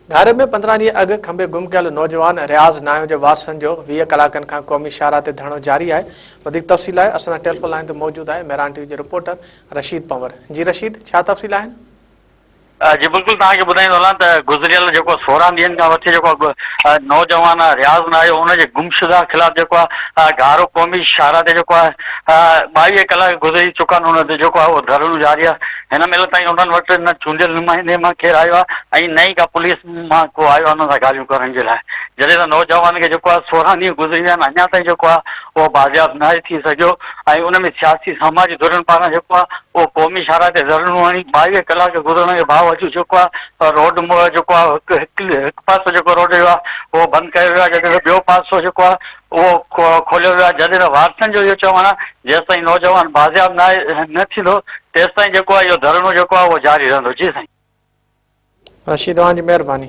घर में 15 ॾींहं अॻु खंबे गुम कयल नौजवान रियाज़ नायो जे वारसनि जो 20 कलाकनि खां क़ौमी शाहरा ते धरणो जारी आहे। वधीक तफ़सील आहे असां टेलीफोन लाइन ते मौजूदु आहे मेरान टीवी जो रिपोर्टर रशीद पंवर। जी रशीद, छा तफ़सील आहिनि? जी बिल्कुल तव्हांखे ॿुधाईंदो हलां त गुज़िरियल जेको 16 ॾींहंनि खां वठी जेको नौजवान रियाज़ नायो हुनजे गुमशुदा ख़िलाफ़ जेको आहे गारो क़ौमी शाहरा ते जेको आहे 22 कलाक गुज़री चुका आहिनि। हुन ते जेको आहे उहो धरणो जारी आहे। हिन महिल ताईं उन्हनि वटि न चूंडियल नुमाइंदे मां केरु आयो आहे ऐं न ई का पुलिस मां को आयो आहे हुन सां ॻाल्हियूं करण जे लाइ। जॾहिं त नौजवान खे जेको आहे 16 ॾींहं गुज़री विया आहिनि, अञा ताईं जेको आहे उहो बाज़ियाब न थी सघियो ऐं उन में सियासी समाजी धुरनि पारां जेको आहे उहो क़ौमी शाहरा ते धरणो हणी 22 कलाक गुज़रण जे बावजूदि जेको आहे रोड जेको आहे हिकु पासो जेको रोड जो आहे उहो बंदि कयो वियो आहे, जॾहिं त ॿियो पासो जेको आहे उहो खोलियो वियो आहे। जॾहिं त वारसनि जो इहो चवणु आहे जेसि ताईं नौजवान बाज़ियाब न थींदो तेसि ताईं जेको आहे इहो धरणो जेको आहे उहो जारी रहंदो। जी साईं। रशीद, तव्हांजी महिरबानी।